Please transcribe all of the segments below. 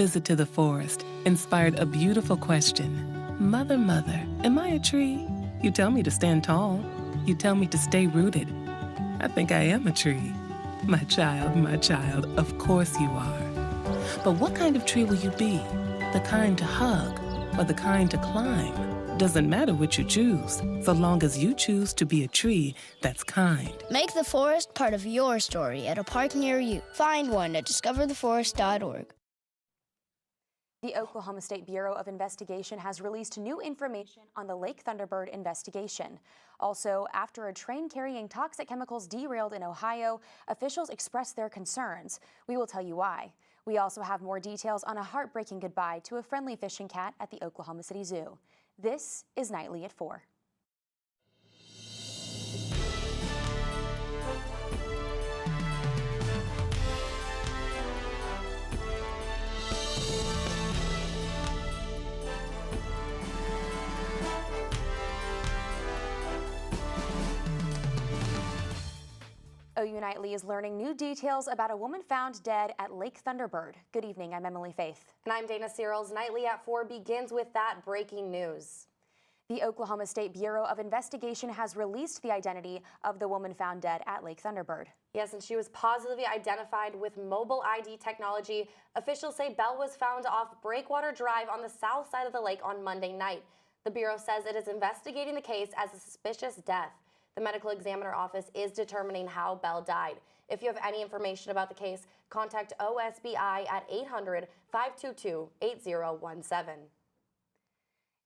visit to the forest inspired a beautiful question. Mother, mother, am I a tree? You tell me to stand tall. You tell me to stay rooted. I think I am a tree. My child, of course you are. But what kind of tree will you be? The kind to hug or the kind to climb? Doesn't matter what you choose, so long as you choose to be a tree that's kind. Make the forest part of your story at a park near you. Find one at discovertheforest.org. The Oklahoma State Bureau of Investigation has released new information on the Lake Thunderbird investigation. Also, after a train carrying toxic chemicals derailed in Ohio, officials expressed their concerns. We will tell you why. We also have more details on a heartbreaking goodbye to a friendly fishing cat at the Oklahoma City Zoo. This is Nightly at 4. OU Nightly is learning new details about a woman found dead at Lake Thunderbird. Good evening, I'm Emily Faith. And I'm Dana Searles. Nightly at 4 begins with that breaking news. The Oklahoma State Bureau of Investigation has released the identity of the woman found dead at Lake Thunderbird. Yes, and she was positively identified with mobile ID technology. Officials say Bell was found off Breakwater Drive on the south side of the lake on Monday night. The Bureau says it is investigating the case as a suspicious death. The medical examiner office is determining how Bell died. If you have any information about the case, contact OSBI at 800-522-8017.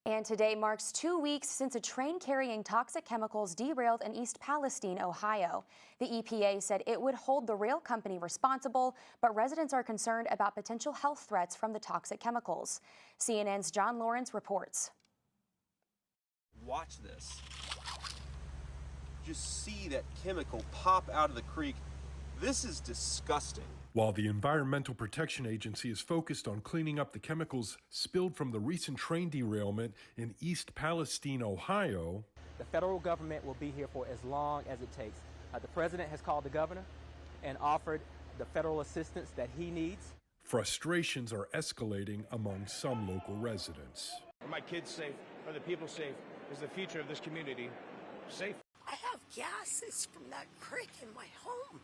And today marks 2 weeks since a train carrying toxic chemicals derailed in East Palestine, Ohio. The EPA said it would hold the rail company responsible, but residents are concerned about potential health threats from the toxic chemicals. CNN's John Lawrence reports. Watch this. Just see that chemical pop out of the creek. This is disgusting. While the Environmental Protection Agency is focused on cleaning up the chemicals spilled from the recent train derailment in East Palestine, Ohio, the federal government will be here for as long as it takes. The president has called the governor and offered the federal assistance that he needs. Frustrations are escalating among some local residents. Are my kids safe? Are the people safe? Is the future of this community safe? I have gases from that creek in my home.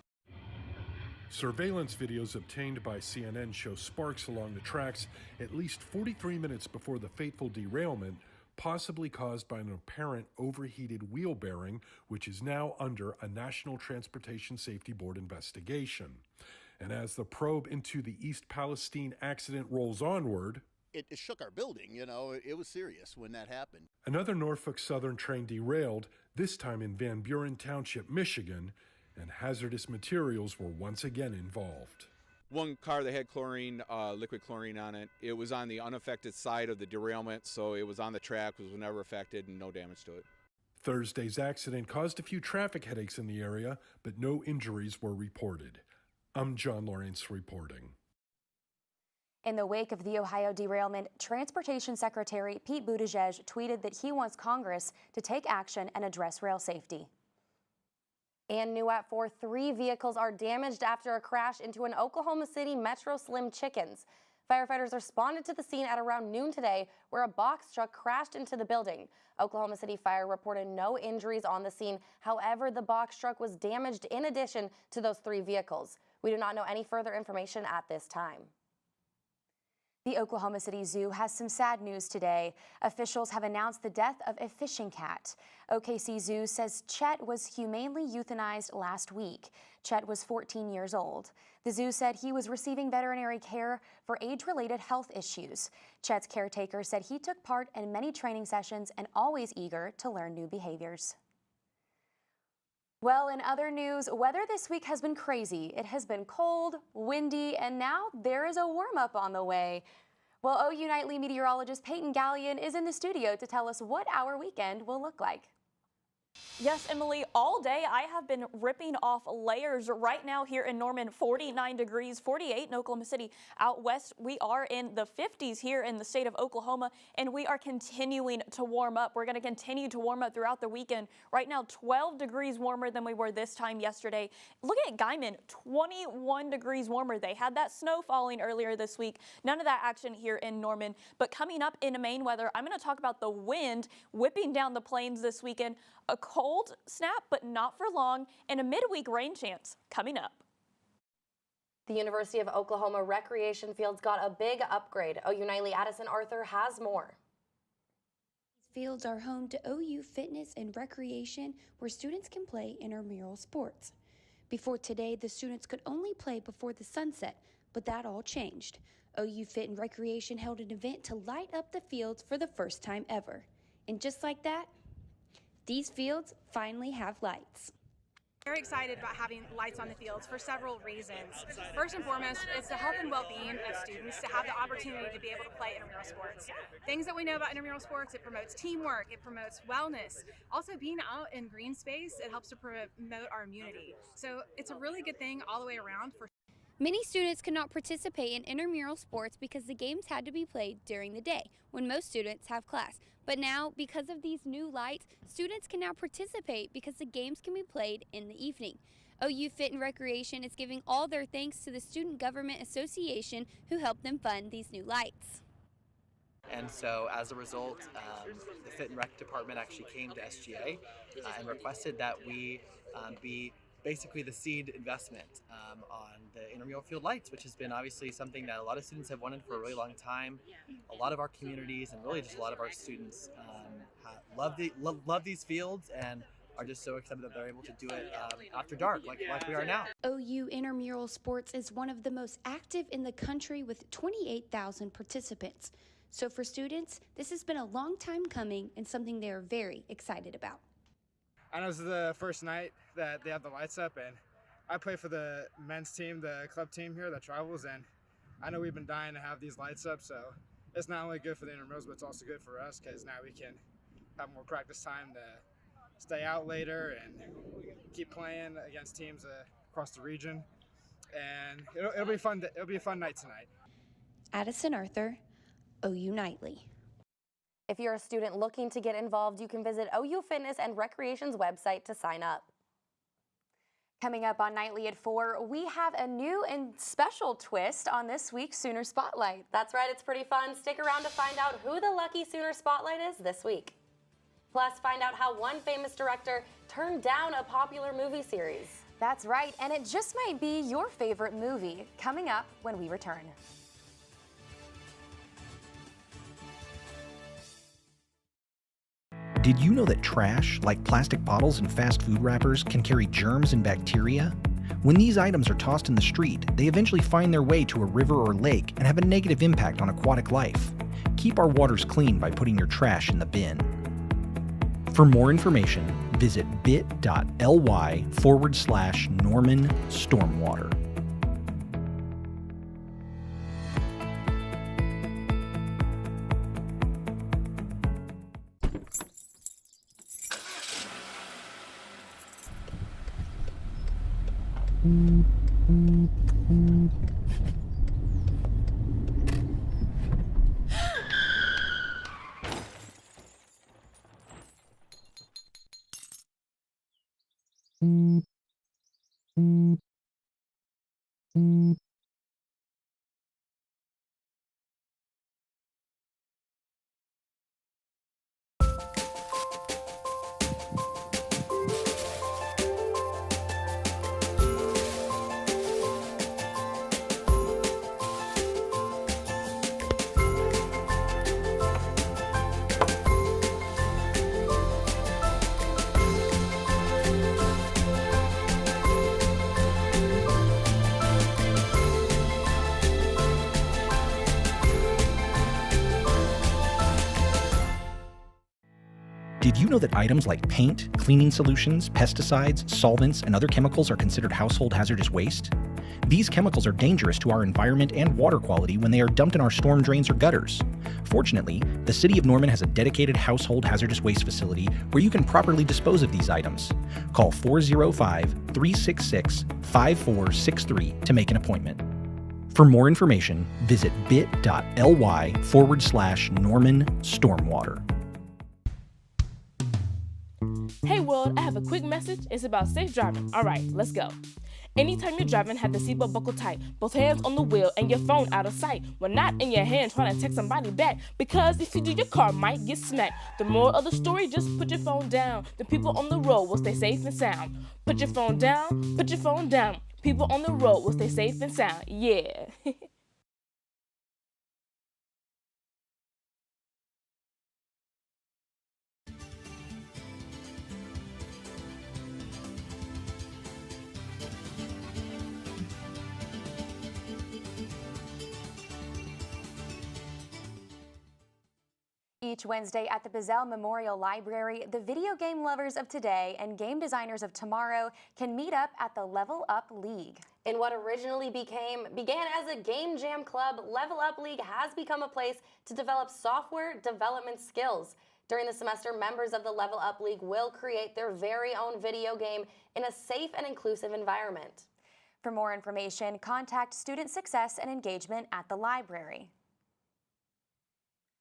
Surveillance videos obtained by CNN show sparks along the tracks at least 43 minutes before the fateful derailment, possibly caused by an apparent overheated wheel bearing, which is now under a National Transportation Safety Board investigation. And as the probe into the East Palestine accident rolls onward, it shook our building, you know, it was serious when that happened. Another Norfolk Southern train derailed, this time in Van Buren Township, Michigan, and hazardous materials were once again involved. One car that had chlorine, liquid chlorine on it, it was on the unaffected side of the derailment, so it was on the track, was never affected, and no damage to it. Thursday's accident caused a few traffic headaches in the area, but no injuries were reported. I'm John Lawrence reporting. In the wake of the Ohio derailment, Transportation Secretary Pete Buttigieg tweeted that he wants Congress to take action and address rail safety. And new at 4, 3 vehicles are damaged after a crash into an Oklahoma City Metro Slim Chickens. Firefighters responded to the scene at around noon today, where a box truck crashed into the building. Oklahoma City Fire reported no injuries on the scene. However, the box truck was damaged in addition to those 3 vehicles. We do not know any further information at this time. The Oklahoma City Zoo has some sad news today. Officials have announced the death of a fishing cat. OKC Zoo says Chet was humanely euthanized last week. Chet was 14 years old. The zoo said he was receiving veterinary care for age-related health issues. Chet's caretaker said he took part in many training sessions and always eager to learn new behaviors. Well, in other news, weather this week has been crazy. It has been cold, windy, and now there is a warm-up on the way. Well, OU Nightly meteorologist Peyton Gallion is in the studio to tell us what our weekend will look like. Yes, Emily, all day I have been ripping off layers. Right now here in Norman, 49 degrees, 48 in Oklahoma City. Out west, we are in the 50s here in the state of Oklahoma, and we are continuing to warm up. We're going to continue to warm up throughout the weekend. Right now, 12 degrees warmer than we were this time yesterday. Looking at Guyman, 21 degrees warmer. They had that snow falling earlier this week. None of that action here in Norman. But coming up in Maine weather, I'm going to talk about the wind whipping down the plains this weekend. A cold snap, but not for long, and a midweek rain chance coming up. The University of Oklahoma recreation fields got a big upgrade. OU Nightly Addison Arthur has more. These fields are home to OU Fitness and Recreation, where students can play intramural sports. Before today, the students could only play before the sunset, but that all changed. OU Fit and Recreation held an event to light up the fields for the first time ever. And just like that, these fields finally have lights. Very excited about having lights on the fields for several reasons. First and foremost, it's the health and well-being of students to have the opportunity to be able to play intramural sports. Things that we know about intramural sports, it promotes teamwork, it promotes wellness. Also, being out in green space, it helps to promote our immunity. So it's a really good thing all the way around. Many students could not participate in intramural sports because the games had to be played during the day, when most students have class. But now, because of these new lights, students can now participate because the games can be played in the evening. OU Fit and Recreation is giving all their thanks to the Student Government Association who helped them fund these new lights. And so as a result, the Fit and Rec department actually came to SGA and requested that we be basically the seed investment on the intramural field lights, which has been obviously something that a lot of students have wanted for a really long time. A lot of our communities and really just a lot of our students love these fields and are just so excited that they're able to do it after dark like we are now. OU Intramural Sports is one of the most active in the country with 28,000 participants. So for students, this has been a long time coming and something they are very excited about. I know this is the first night that they have the lights up, and I play for the men's team, the club team here that travels, and I know we've been dying to have these lights up, so it's not only good for the intramurals, but it's also good for us because now we can have more practice time to stay out later and keep playing against teams across the region, and it'll be fun. It'll be a fun night tonight. Addison Arthur, OU Nightly. If you're a student looking to get involved, you can visit OU Fitness and Recreation's website to sign up. Coming up on Nightly at 4, we have a new and special twist on this week's Sooner Spotlight. That's right, it's pretty fun. Stick around to find out who the lucky Sooner Spotlight is this week. Plus, find out how one famous director turned down a popular movie series. That's right, and it just might be your favorite movie. Coming up when we return. Did you know that trash, like plastic bottles and fast food wrappers, can carry germs and bacteria? When these items are tossed in the street, they eventually find their way to a river or lake and have a negative impact on aquatic life. Keep our waters clean by putting your trash in the bin. For more information, visit bit.ly/Norman Stormwater. Did you know that items like paint, cleaning solutions, pesticides, solvents, and other chemicals are considered household hazardous waste? These chemicals are dangerous to our environment and water quality when they are dumped in our storm drains or gutters. Fortunately, the City of Norman has a dedicated household hazardous waste facility where you can properly dispose of these items. Call 405-366-5463 to make an appointment. For more information, visit bit.ly/Norman Stormwater. Hey world, I have a quick message. It's about safe driving. All right, let's go. Anytime you're driving, have the seatbelt buckled tight. Both hands on the wheel and your phone out of sight. When not in your hand trying to text somebody back. Because if you do, your car might get smacked. The moral of the story, just put your phone down. The people on the road will stay safe and sound. Put your phone down, put your phone down. People on the road will stay safe and sound. Yeah. Each Wednesday at the Bizzell Memorial Library, the video game lovers of today and game designers of tomorrow can meet up at the Level Up League. In what originally began as a game jam club, Level Up League has become a place to develop software development skills. During the semester, members of the Level Up League will create their very own video game in a safe and inclusive environment. For more information, contact Student Success and Engagement at the library.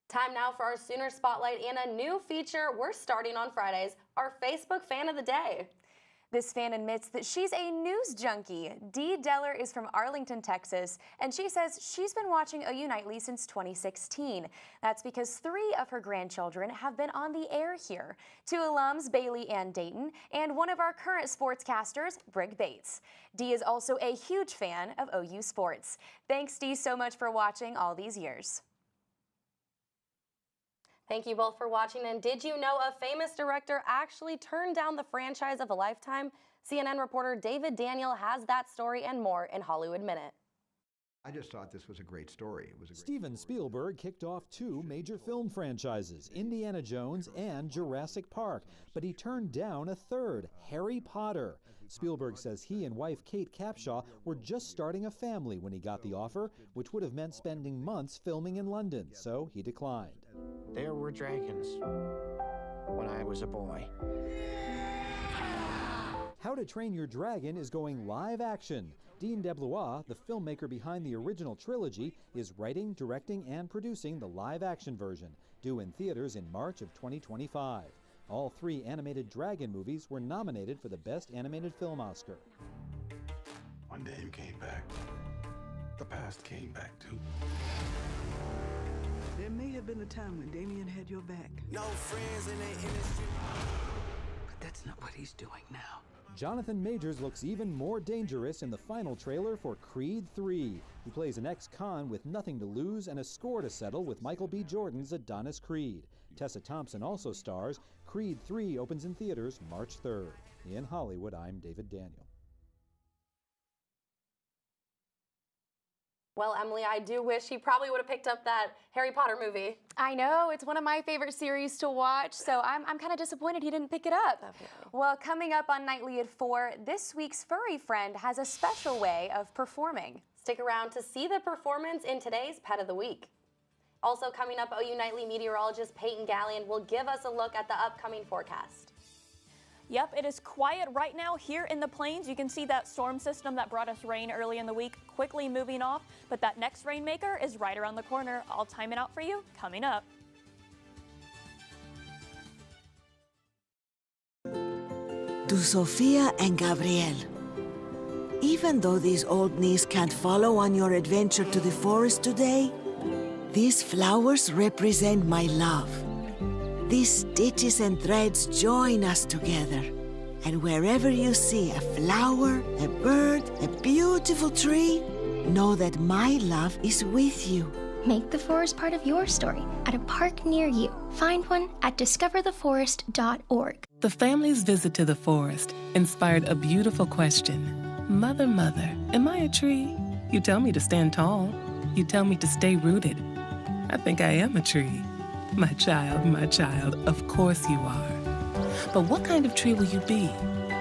Time now for our Sooner Spotlight and a new feature we're starting on Fridays, our Facebook Fan of the Day. This fan admits that she's a news junkie. Dee Deller is from Arlington, Texas, and she says she's been watching OU Nightly since 2016. That's because 3 of her grandchildren have been on the air here. 2 alums, Bailey and Dayton, and one of our current sportscasters, Brig Bates. Dee is also a huge fan of OU sports. Thanks, Dee, so much for watching all these years. Thank you both for watching. And did you know a famous director actually turned down the franchise of a lifetime? CNN reporter David Daniel has that story and more in Hollywood Minute. I just thought this was a great story. Steven Spielberg kicked off 2 major film franchises, Indiana Jones and Jurassic Park, but he turned down a third, Harry Potter. Spielberg says he and wife Kate Capshaw were just starting a family when he got the offer, which would have meant spending months filming in London, so he declined. There were dragons when I was a boy. How to Train Your Dragon is going live action. Dean DeBlois, the filmmaker behind the original trilogy, is writing, directing, and producing the live-action version, due in theaters in March of 2025. All 3 animated dragon movies were nominated for the Best Animated Film Oscar. One day you came back. The past came back too. There may have been a time when Damien had your back. No friends in the industry. But that's not what he's doing now. Jonathan Majors looks even more dangerous in the final trailer for Creed 3. He plays an ex-con with nothing to lose and a score to settle with Michael B. Jordan's Adonis Creed. Tessa Thompson also stars. Creed 3 opens in theaters March 3rd. In Hollywood, I'm David Daniel. Well, Emily, I do wish he probably would have picked up that Harry Potter movie. I know, it's one of my favorite series to watch, so I'm kind of disappointed he didn't pick it up. Definitely. Well, coming up on Nightly at 4, this week's furry friend has a special way of performing. Stick around to see the performance in today's Pet of the Week. Also coming up, OU Nightly meteorologist Peyton Gallion will give us a look at the upcoming forecast. Yep, it is quiet right now here in the plains. You can see that storm system that brought us rain early in the week quickly moving off, but that next rainmaker is right around the corner. I'll time it out for you coming up. To Sofia and Gabriel. Even though these old knees can't follow on your adventure to the forest today, these flowers represent my love. These stitches and threads join us together. And wherever you see a flower, a bird, a beautiful tree, know that my love is with you. Make the forest part of your story at a park near you. Find one at discovertheforest.org. The family's visit to the forest inspired a beautiful question. Mother, mother, am I a tree? You tell me to stand tall. You tell me to stay rooted. I think I am a tree. My child, of course you are. But what kind of tree will you be?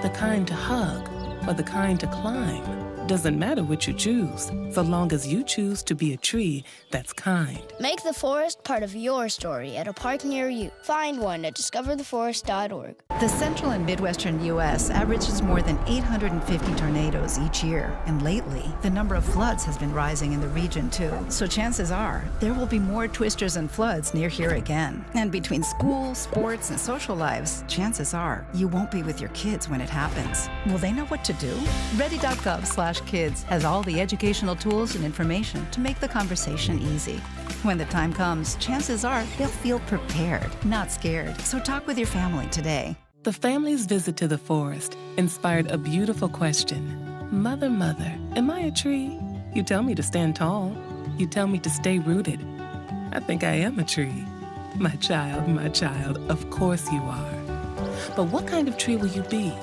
The kind to hug or the kind to climb? Doesn't matter what you choose, so long as you choose to be a tree that's kind. Make the forest part of your story at a park near you. Find one at discovertheforest.org. The central and midwestern U.S. averages more than 850 tornadoes each year, and lately, the number of floods has been rising in the region too. So chances are, there will be more twisters and floods near here again. And between school, sports, and social lives, chances are, you won't be with your kids when it happens. Will they know what to do? Ready.gov/kids has all the educational tools and information to make the conversation easy. When the time comes, chances are they'll feel prepared, not scared. So talk with your family today. The family's visit to the forest inspired a beautiful question. Mother, mother, am I a tree? You tell me to stand tall. You tell me to stay rooted. I think I am a tree. My child, of course you are. But what kind of tree will you be?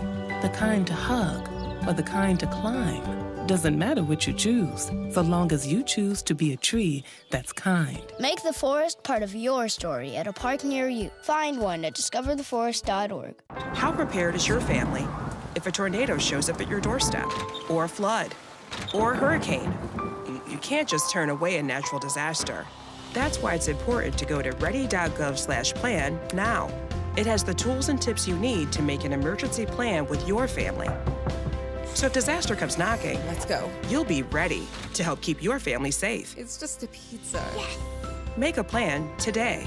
The kind to hug or the kind to climb? Doesn't matter what you choose, so long as you choose to be a tree that's kind. Make the forest part of your story at a park near you. Find one at discovertheforest.org. How prepared is your family if a tornado shows up at your doorstep, or a flood, or a hurricane? You can't just turn away a natural disaster. That's why it's important to go to ready.gov/plan now. It has the tools and tips you need to make an emergency plan with your family. So if disaster comes knocking, let's go. You'll be ready to help keep your family safe. It's just a pizza. Yes. Make a plan today.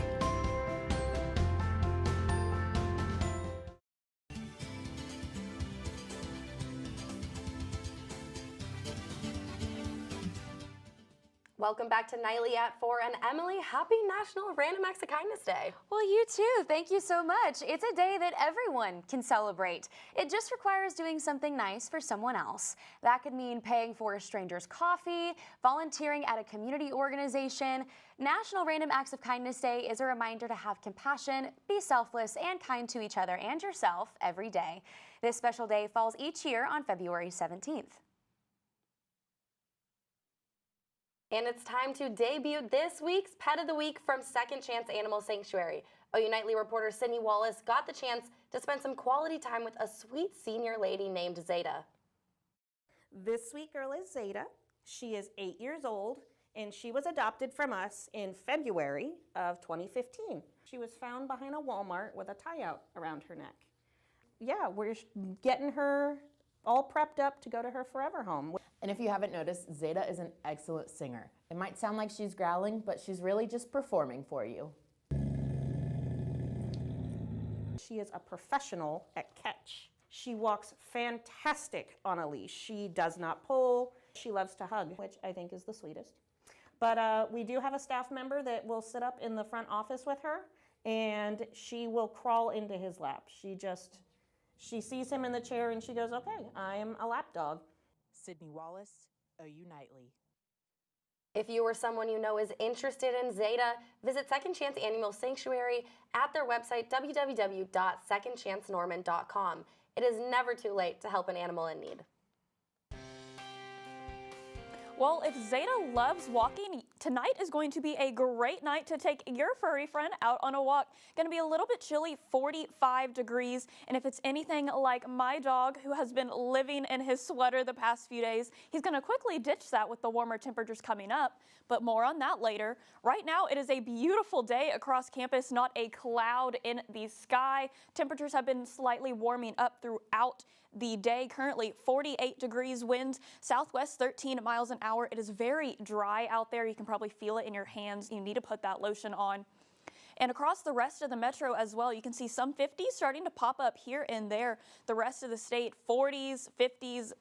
Welcome back to Nightly at 4, and Emily, happy National Random Acts of Kindness Day. Well, you too. Thank you so much. It's a day that everyone can celebrate. It just requires doing something nice for someone else. That could mean paying for a stranger's coffee, volunteering at a community organization. National Random Acts of Kindness Day is a reminder to have compassion, be selfless, and kind to each other and yourself every day. This special day falls each year on February 17th. And it's time to debut this week's Pet of the Week from Second Chance Animal Sanctuary. OU Nightly reporter Sydney Wallace got the chance to spend some quality time with a sweet senior lady named Zeta. This sweet girl is Zeta. She is 8 years old, and she was adopted from us in February of 2015. She was found behind a Walmart with a tie-out around her neck. Yeah, we're getting her all prepped up to go to her forever home. And if you haven't noticed, Zeta is an excellent singer. It might sound like she's growling, but she's really just performing for you. She is a professional at catch. She walks fantastic on a leash. She does not pull. She loves to hug, which I think is the sweetest. But we do have a staff member that will sit up in the front office with her, and she will crawl into his lap. She sees him in the chair and she goes, okay, I'm a lap dog. Sydney Wallace, OU Nightly. If you or someone you know is interested in Zeta, visit Second Chance Animal Sanctuary at their website, www.secondchancenorman.com. It is never too late to help an animal in need. Well, if Zeta loves walking, tonight is going to be a great night to take your furry friend out on a walk. Going to be a little bit chilly, 45 degrees. And if it's anything like my dog, who has been living in his sweater the past few days, he's going to quickly ditch that with the warmer temperatures coming up. But more on that later. Right now, it is a beautiful day across campus, not a cloud in the sky. Temperatures have been slightly warming up throughout the day. Currently 48 degrees, winds southwest 13 miles an hour. It is very dry out there. You can probably feel it in your hands. You need to put that lotion on. And across the rest of the metro as well, you can see some 50s starting to pop up here and there. The rest of the state, 40s, 50s,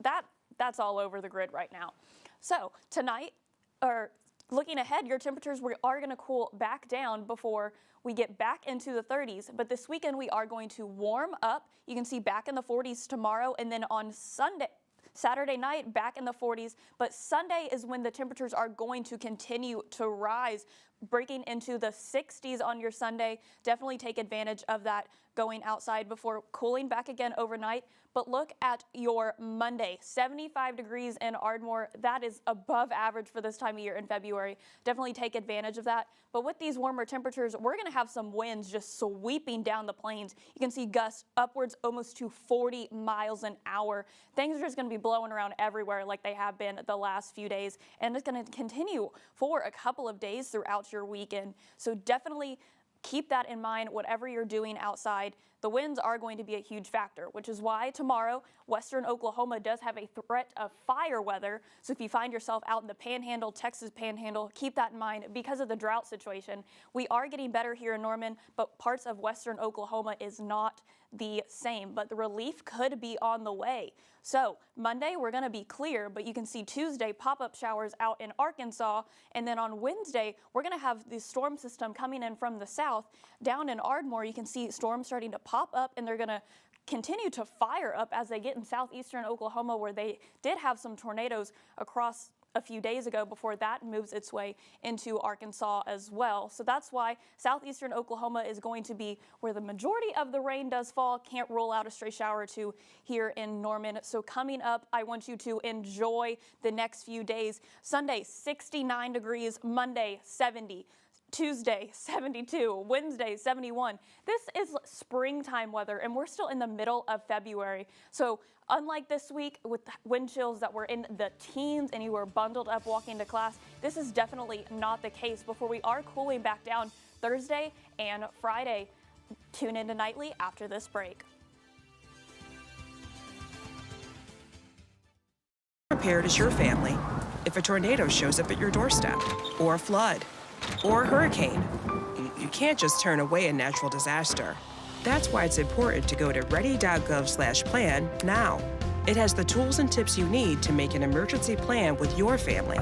that's all over the grid right now. So tonight, or looking ahead, your temperatures are going to cool back down before we get back into the 30s, but this weekend we are going to warm up. You can see back in the 40s tomorrow, and then on Saturday night, back in the 40s, but Sunday is when the temperatures are going to continue to rise. breaking into the 60s on your Sunday. Definitely take advantage of that going outside before cooling back again overnight. But look at your Monday, 75 degrees in Ardmore. That is above average for this time of year in February. Definitely take advantage of that. But with these warmer temperatures, we're going to have some winds just sweeping down the plains. You can see gusts upwards almost to 40 miles an hour. Things are just going to be blowing around everywhere like they have been the last few days. And it's going to continue for a couple of days throughout your weekend. So definitely keep that in mind, whatever you're doing outside. The winds are going to be a huge factor, which is why tomorrow, western Oklahoma does have a threat of fire weather. So if you find yourself out in the Panhandle, Texas Panhandle, keep that in mind because of the drought situation. We are getting better here in Norman, but parts of western Oklahoma is not the same, but the relief could be on the way. So Monday, we're going to be clear, but you can see Tuesday pop-up showers out in Arkansas. And then on Wednesday, we're going to have the storm system coming in from the south. Down in Ardmore, you can see storms starting to pop up, and they're going to continue to fire up as they get in southeastern Oklahoma, where they did have some tornadoes across a few days ago before that moves its way into Arkansas as well. So that's why southeastern Oklahoma is going to be where the majority of the rain does fall. Can't rule out a stray shower or two here in Norman. So coming up, I want you to enjoy the next few days. Sunday, 69 degrees, Monday, 70. Tuesday, 72, Wednesday, 71. This is springtime weather, and we're still in the middle of February. So unlike this week with wind chills that were in the teens and you were bundled up walking to class, this is definitely not the case before we are cooling back down Thursday and Friday. Tune into Nightly after this break. Prepared as your family if a tornado shows up at your doorstep, or a flood, or a hurricane. You can't just turn away a natural disaster. That's why it's important to go to ready.gov/plan now. It has the tools and tips you need to make an emergency plan with your family.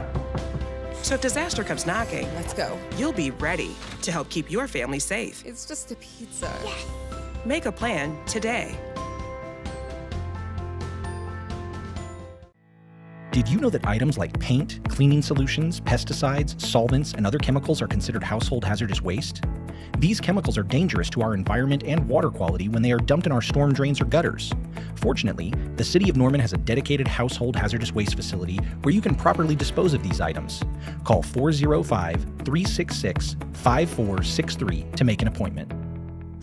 So if disaster comes knocking, let's go. You'll be ready to help keep your family safe. It's just a pizza. Yes. Make a plan today. Did you know that items like paint, cleaning solutions, pesticides, solvents, and other chemicals are considered household hazardous waste? These chemicals are dangerous to our environment and water quality when they are dumped in our storm drains or gutters. Fortunately, the City of Norman has a dedicated household hazardous waste facility where you can properly dispose of these items. Call 405-366-5463 to make an appointment.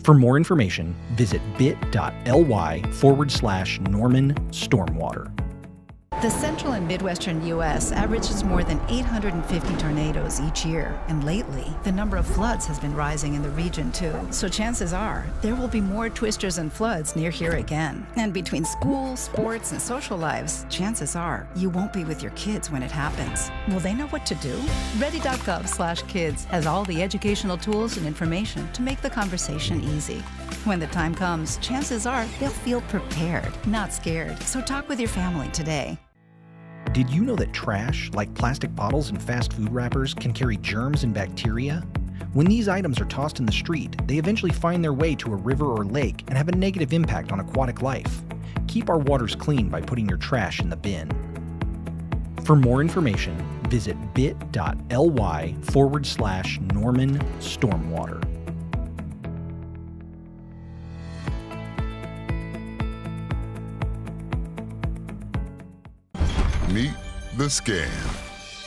For more information, visit bit.ly/Norman Stormwater. The central and midwestern U.S. averages more than 850 tornadoes each year, and lately, the number of floods has been rising in the region too. So chances are, there will be more twisters and floods near here again. And between school, sports, and social lives, chances are, you won't be with your kids when it happens. Will they know what to do? Ready.gov/kids has all the educational tools and information to make the conversation easy. When the time comes, chances are they'll feel prepared, not scared. So talk with your family today. Did you know that trash, like plastic bottles and fast food wrappers, can carry germs and bacteria? When these items are tossed in the street, they eventually find their way to a river or lake and have a negative impact on aquatic life. Keep our waters clean by putting your trash in the bin. For more information, visit bit.ly/Norman Stormwater. Meet the Scan,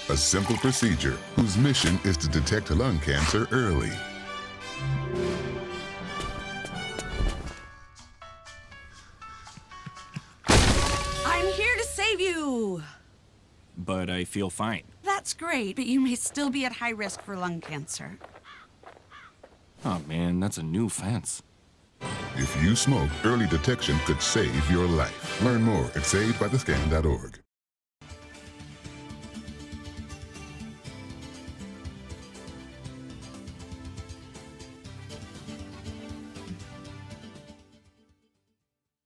a simple procedure whose mission is to detect lung cancer early. I'm here to save you! But I feel fine. That's great, but you may still be at high risk for lung cancer. Oh man, that's a new fence. If you smoke, early detection could save your life. Learn more at savedbythescan.org.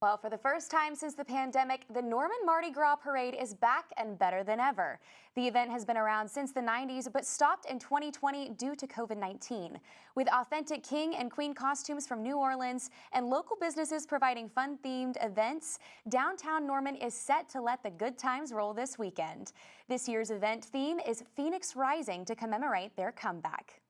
Well, for the first time since the pandemic, the Norman Mardi Gras Parade is back and better than ever. The event has been around since the 90s, but stopped in 2020 due to COVID-19. With authentic king and queen costumes from New Orleans and local businesses providing fun-themed events, downtown Norman is set to let the good times roll this weekend. This year's event theme is Phoenix Rising to commemorate their comeback.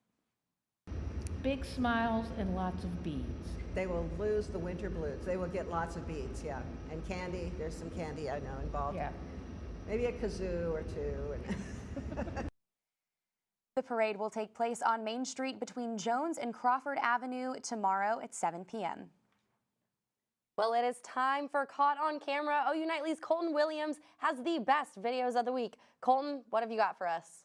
big smiles and lots of beads. They will lose the winter blues. They will get lots of beads, yeah. And candy, there's some candy I know involved. Yeah. Maybe a kazoo or two. The parade will take place on Main Street between Jones and Crawford Avenue tomorrow at 7 p.m. Well, it is time for Caught on Camera. OU Nightly's Colton Williams has the best videos of the week. Colton, what have you got for us?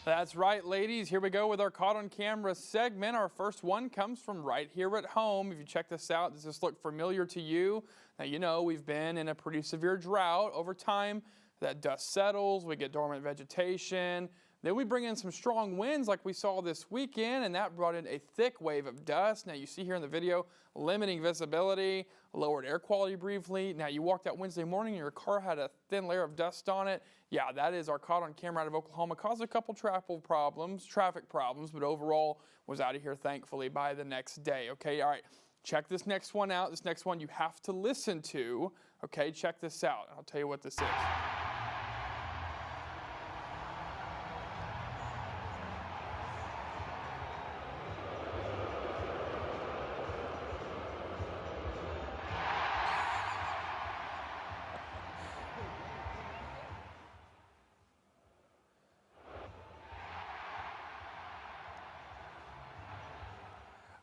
That's right, ladies. Here we go with our Caught on Camera segment. Our first one comes from right here at home. If you check this out, does this look familiar to you? Now, you know we've been in a pretty severe drought. Over time, that dust settles, we get dormant vegetation. Then we bring in some strong winds like we saw this weekend, and that brought in a thick wave of dust. Now you see here in the video, limiting visibility, lowered air quality briefly. Now you walked out Wednesday morning, your car had a thin layer of dust on it. Yeah, that is our Caught on Camera out of Oklahoma. Caused a couple traffic problems, but overall was out of here thankfully by the next day. Okay, all right, check this next one out. This next one you have to listen to. Okay, check this out. I'll tell you what this is.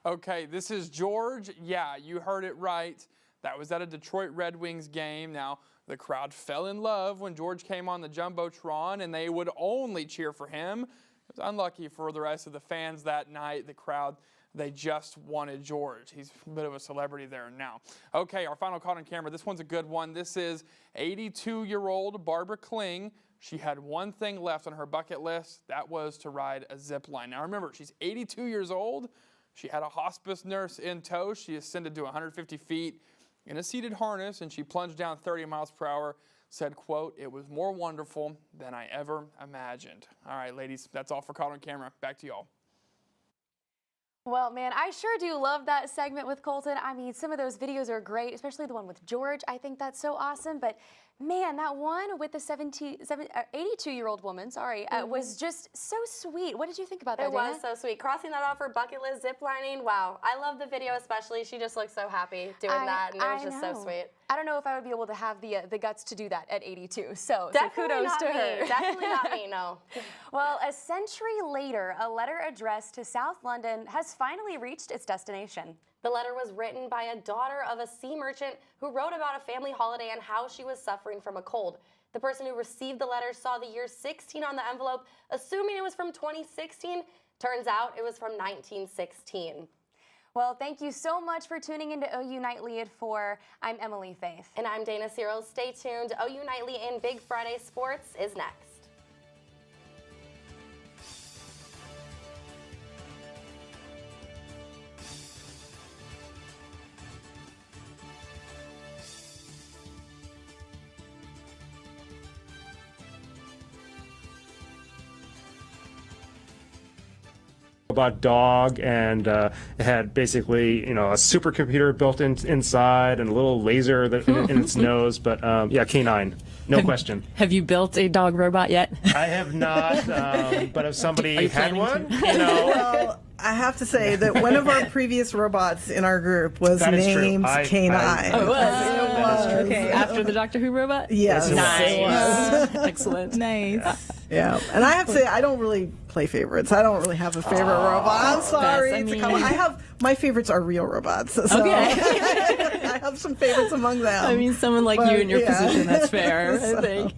Okay, this is George. Yeah, you heard it right. That was at a Detroit Red Wings game. Now, the crowd fell in love when George came on the Jumbotron, and they would only cheer for him. It was unlucky for the rest of the fans that night. The crowd, they just wanted George. He's a bit of a celebrity there now. Okay, our final Caught on Camera. This one's a good one. This is 82-year-old Barbara Kling. She had one thing left on her bucket list. That was to ride a zip line. Now, remember, she's 82 years old. She had a hospice nurse in tow. She ascended to 150 feet in a seated harness, and she plunged down 30 miles per hour, said, quote, "It was more wonderful than I ever imagined." All right, ladies, that's all for Caught on Camera. Back to y'all. Well, man, I sure do love that segment with Colton. I mean, some of those videos are great, especially the one with George. I think that's so awesome. But man, that one with the 82-year-old woman, was just so sweet. What did you think about that, Dana? It was so sweet. Crossing that off her bucket list, ziplining, wow. I love the video especially. She just looked so happy doing that, and it was just so sweet. I don't know if I would be able to have the guts to do that at 82, so Definitely kudos to her. Definitely not me, no. Well, a century later, a letter addressed to South London has finally reached its destination. The letter was written by a daughter of a sea merchant who wrote about a family holiday and how she was suffering from a cold. The person who received the letter saw the year 16 on the envelope, assuming it was from 2016. Turns out it was from 1916. Well, thank you so much for tuning into OU Nightly at 4. I'm Emily Faith. And I'm Dana Cyril. Stay tuned. OU Nightly in Big Friday Sports is next. Robot dog, and it had basically, a supercomputer built inside and a little laser that in its nose. But yeah, canine, no question. Have you built a dog robot yet? I have not, but if somebody had one, Well, I have to say that one of our previous robots in our group was named Canine. Oh, it was. Okay, after the Doctor Who robot? Yes. Nice. Excellent. Nice. Yeah, and I have to say, I don't really play favorites. I don't really have a favorite robot. I'm sorry. My favorites are real robots. So Okay. I have some favorites among them. I mean, someone like you in your position, that's fair, I think.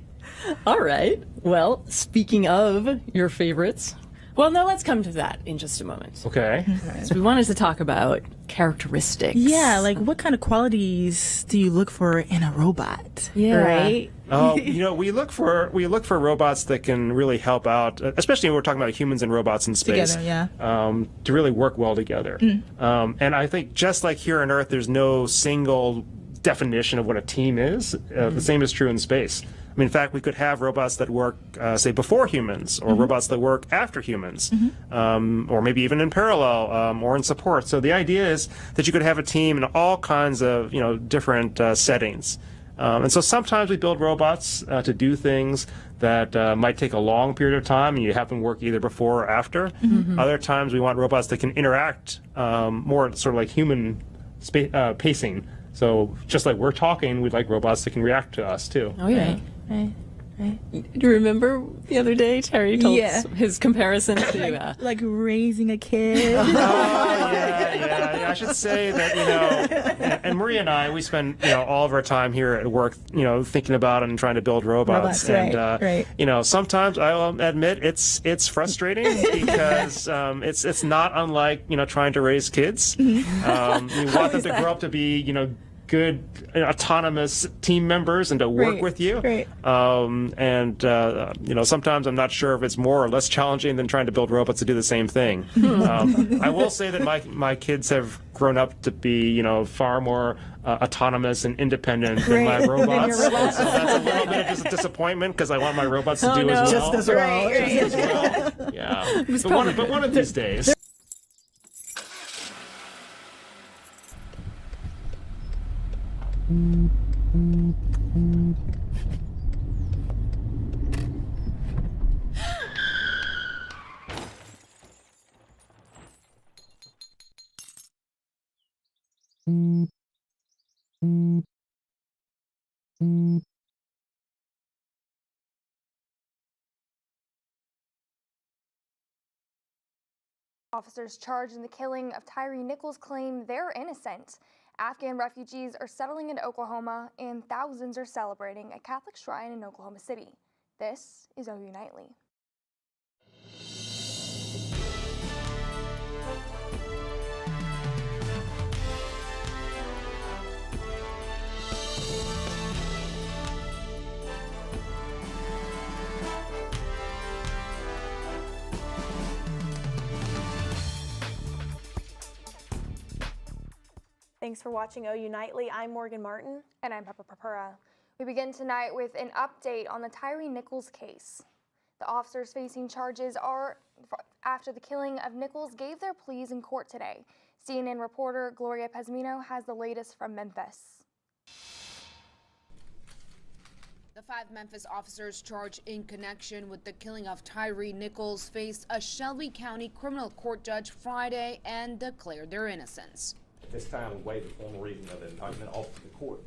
All right. Well, speaking of your favorites, well, no, let's come to that in just a moment. Okay. So we wanted to talk about characteristics. Yeah, like what kind of qualities do you look for in a robot? Yeah. Right? We look for robots that can really help out, especially when we're talking about humans and robots in space. Together, yeah. To really work well together. And I think just like here on Earth, there's no single definition of what a team is. The same is true in space. I mean, in fact, we could have robots that work, say, before humans, or robots that work after humans, or maybe even in parallel, or in support. So the idea is that you could have a team in all kinds of, different settings. And so sometimes we build robots to do things that might take a long period of time, and you have them work either before or after. Other times we want robots that can interact more sort of like human pacing. So just like we're talking, we'd like robots that can react to us too. Oh yeah, right. Do you remember the other day Terry told us his comparison to like raising a kid? Yeah. I should say that, and Maria and I, we spend, all of our time here at work, thinking about and trying to build robots. Right. Sometimes I'll admit it's frustrating because it's not unlike, trying to raise kids. You want them to grow up to be, good autonomous team members and to work with you. Sometimes I'm not sure if it's more or less challenging than trying to build robots to do the same thing. I will say that my kids have grown up to be, far more autonomous and independent than my robots. So that's a little bit of a disappointment because I want my robots to do as well. Just as well. Yeah. But one of these days. Officers charged in the killing of Tyre Nichols claim they're innocent. Afghan refugees are settling in Oklahoma, and thousands are celebrating a Catholic shrine in Oklahoma City. This is OU Nightly. Thanks for watching OU Nightly. I'm Morgan Martin. And I'm Pepper Papura. We begin tonight with an update on the Tyre Nichols case. The officers facing charges after the killing of Nichols gave their pleas in court today. CNN reporter Gloria Pezmino has the latest from Memphis. The 5 Memphis officers charged in connection with the killing of Tyre Nichols faced a Shelby County criminal court judge Friday and declared their innocence. At this time, we waive the formal reading of the indictment off to the court,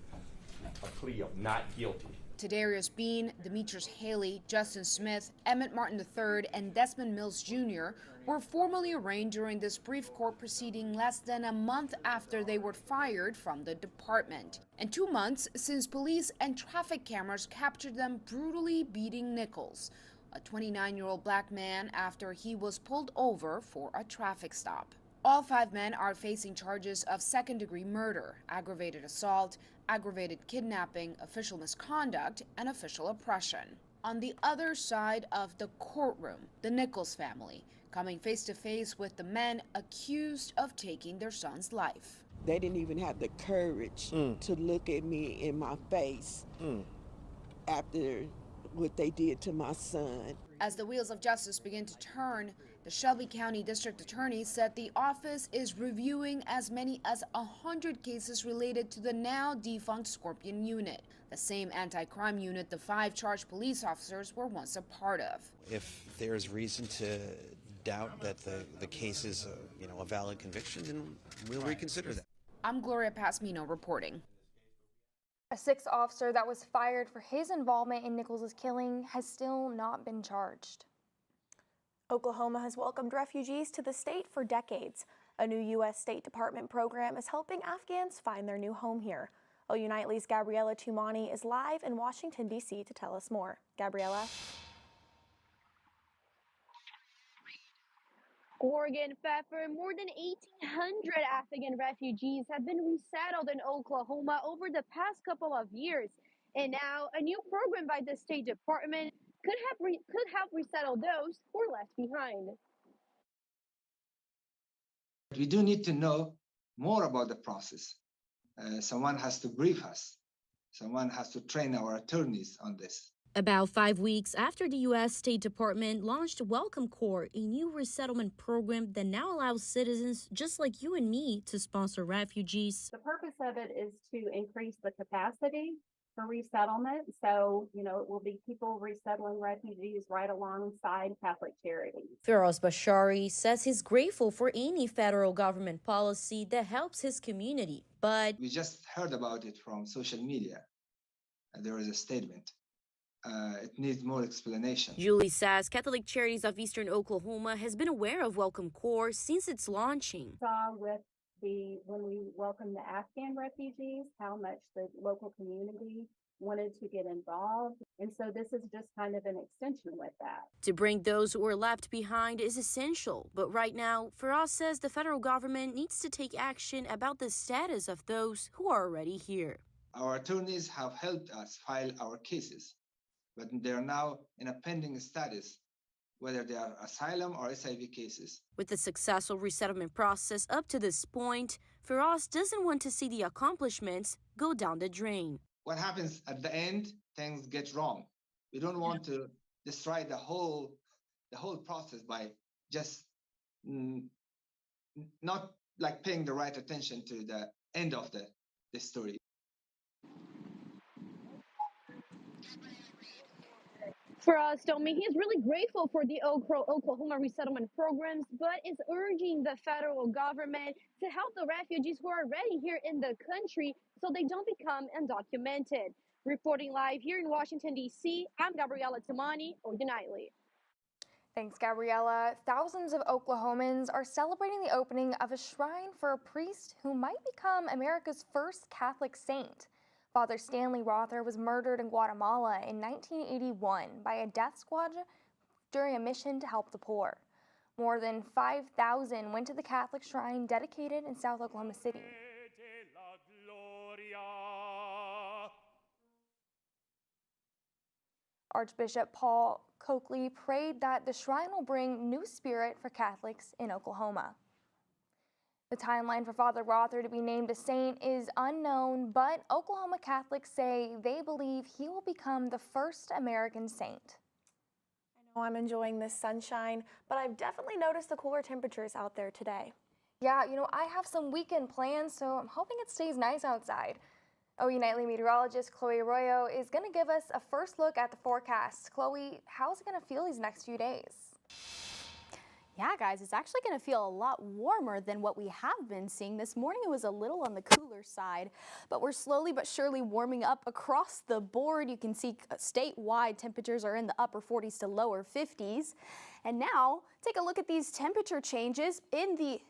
a plea of not guilty. Tadarius Bean, Demetrius Haley, Justin Smith, Emmett Martin III, and Desmond Mills Jr. were formally arraigned during this brief court proceeding less than a month after they were fired from the department. And 2 months since police and traffic cameras captured them brutally beating Nichols, a 29-year-old black man, after he was pulled over for a traffic stop. All 5 men are facing charges of second-degree murder, aggravated assault, aggravated kidnapping, official misconduct, and official oppression. On the other side of the courtroom, the Nichols family, coming face-to-face with the men accused of taking their son's life. They didn't even have the courage to look at me in my face after what they did to my son. As the wheels of justice begin to turn, the Shelby County District Attorney said the office is reviewing as many as 100 cases related to the now defunct Scorpion unit, the same anti-crime unit the 5 charged police officers were once a part of. If there's reason to doubt that the case is a valid conviction, then we'll reconsider that. I'm Gloria Pasmino reporting. A 6th officer that was fired for his involvement in Nichols' killing has still not been charged. Oklahoma has welcomed refugees to the state for decades. A new U.S. State Department program is helping Afghans find their new home here. OU Nightly's Gabriella Tumani is live in Washington, D.C. to tell us more. Gabriella? Oregon Pfeffer, more than 1,800 Afghan refugees have been resettled in Oklahoma over the past couple of years. And now a new program by the State Department could help resettle those who are left behind. We do need to know more about the process. Someone has to brief us. Someone has to train our attorneys on this. About 5 weeks after the U.S. State Department launched Welcome Corps, a new resettlement program that now allows citizens just like you and me to sponsor refugees. The purpose of it is to increase the capacity for resettlement. So, you know, it will be people resettling refugees right alongside Catholic Charities. Firas Bashari says he's grateful for any federal government policy that helps his community, but we just heard about it from social media. There is a statement. It needs more explanation. Julie says Catholic Charities of Eastern Oklahoma has been aware of Welcome Corps since its launching. Saw with when we welcomed the Afghan refugees, how much the local community wanted to get involved. And so this is just kind of an extension with that. To bring those who are left behind is essential. But right now, Firas says the federal government needs to take action about the status of those who are already here. Our attorneys have helped us file our cases, but they are now in a pending status, whether they are asylum or SIV cases. With the successful resettlement process up to this point, Firas doesn't want to see the accomplishments go down the drain. What happens at the end, things get wrong. We don't want to destroy the whole process by just not like paying the right attention to the end of the story. Firas told me he's really grateful for the Oklahoma resettlement programs, but is urging the federal government to help the refugees who are already here in the country so they don't become undocumented. Reporting live here in Washington, D.C., I'm Gabriella Tamani, Oregon Nightly. Thanks, Gabriella. Thousands of Oklahomans are celebrating the opening of a shrine for a priest who might become America's first Catholic saint. Father Stanley Rother was murdered in Guatemala in 1981 by a death squad during a mission to help the poor. More than 5,000 went to the Catholic shrine dedicated in South Oklahoma City. Archbishop Paul Coakley prayed that the shrine will bring new spirit for Catholics in Oklahoma. The timeline for Father Rother to be named a saint is unknown, but Oklahoma Catholics say they believe he will become the first American saint. I know I'm enjoying this sunshine, but I've definitely noticed the cooler temperatures out there today. Yeah, you know, I have some weekend plans, so I'm hoping it stays nice outside. OU Nightly meteorologist Chloe Arroyo is going to give us a first look at the forecast. Chloe, how's it going to feel these next few days? Yeah, guys, it's actually going to feel a lot warmer than what we have been seeing. This morning it was a little on the cooler side, but we're slowly but surely warming up across the board. You can see statewide temperatures are in the upper 40s to lower 50s. And now take a look at these temperature changes in the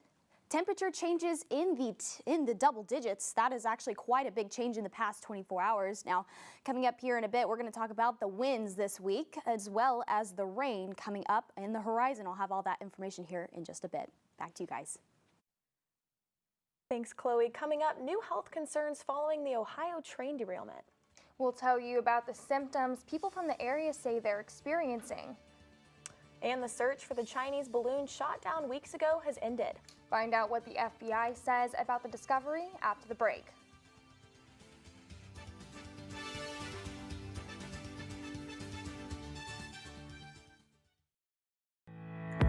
double digits. That is actually quite a big change in the past 24 hours. Now, coming up here in a bit, we're going to talk about the winds this week, as well as the rain coming up in the horizon. I'll have all that information here in just a bit. Back to you guys. Thanks, Chloe. Coming up, new health concerns following the Ohio train derailment. We'll tell you about the symptoms people from the area say they're experiencing. And the search for the Chinese balloon shot down weeks ago has ended. Find out what the FBI says about the discovery after the break.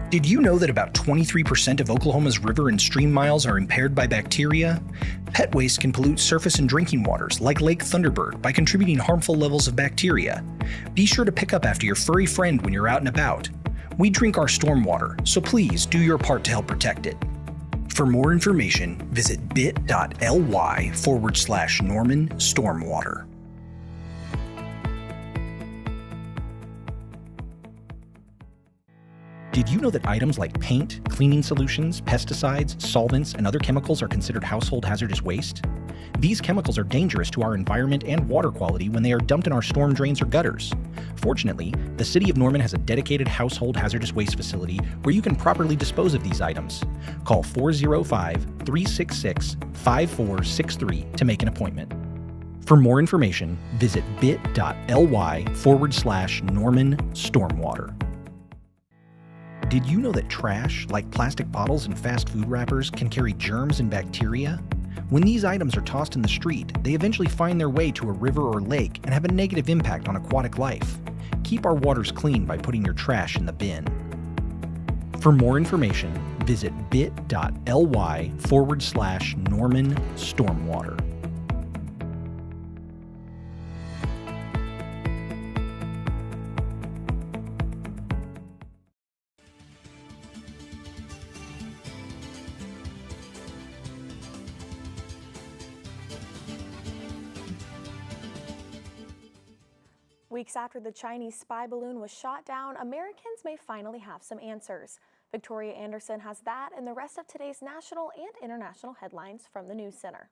Did you know that about 23% of Oklahoma's river and stream miles are impaired by bacteria? Pet waste can pollute surface and drinking waters like Lake Thunderbird by contributing harmful levels of bacteria. Be sure to pick up after your furry friend when you're out and about. We drink our stormwater, so please do your part to help protect it. For more information, visit bit.ly/Norman Stormwater. Did you know that items like paint, cleaning solutions, pesticides, solvents, and other chemicals are considered household hazardous waste? These chemicals are dangerous to our environment and water quality when they are dumped in our storm drains or gutters. Fortunately, the City of Norman has a dedicated household hazardous waste facility where you can properly dispose of these items. Call 405-366-5463 to make an appointment. For more information, visit bit.ly/Norman Stormwater. Did you know that trash, like plastic bottles and fast food wrappers, can carry germs and bacteria? When these items are tossed in the street, they eventually find their way to a river or lake and have a negative impact on aquatic life. Keep our waters clean by putting your trash in the bin. For more information, visit bit.ly/Norman Stormwater. Weeks after the Chinese spy balloon was shot down, Americans may finally have some answers. Victoria Anderson has that and the rest of today's national and international headlines from the News Center.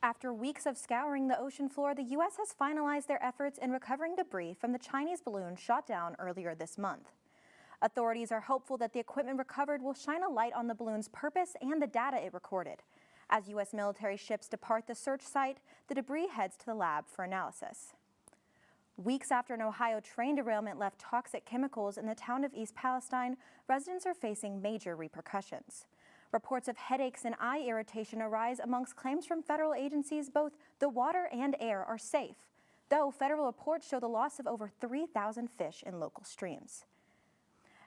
After weeks of scouring the ocean floor, the U.S. has finalized their efforts in recovering debris from the Chinese balloon shot down earlier this month. Authorities are hopeful that the equipment recovered will shine a light on the balloon's purpose and the data it recorded. As U.S. military ships depart the search site, the debris heads to the lab for analysis. Weeks after an Ohio train derailment left toxic chemicals in the town of East Palestine, residents are facing major repercussions. Reports of headaches and eye irritation arise amongst claims from federal agencies both the water and air are safe, though federal reports show the loss of over 3,000 fish in local streams.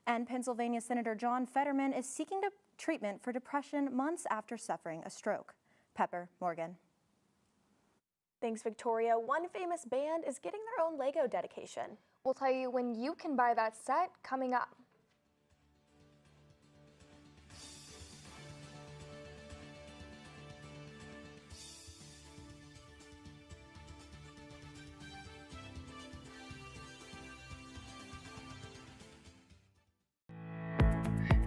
And Pennsylvania Senator John Fetterman is seeking treatment for depression months after suffering a stroke. Pepper Morgan. Thanks, Victoria. One famous band is getting their own Lego dedication. We'll tell you when you can buy that set coming up.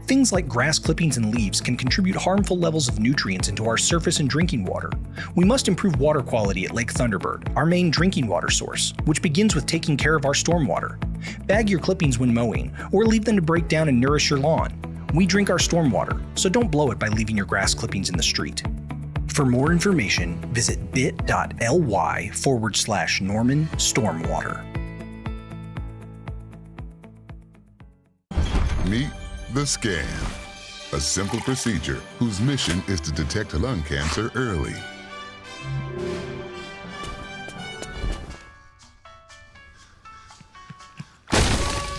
Things like grass clippings and leaves can contribute harmful levels of nutrients into our surface and drinking water. We must improve water quality at Lake Thunderbird, our main drinking water source, which begins with taking care of our stormwater. Bag your clippings when mowing, or leave them to break down and nourish your lawn. We drink our stormwater, so don't blow it by leaving your grass clippings in the street. For more information, visit bit.ly/Norman Stormwater. Meet The Scan, a simple procedure whose mission is to detect lung cancer early.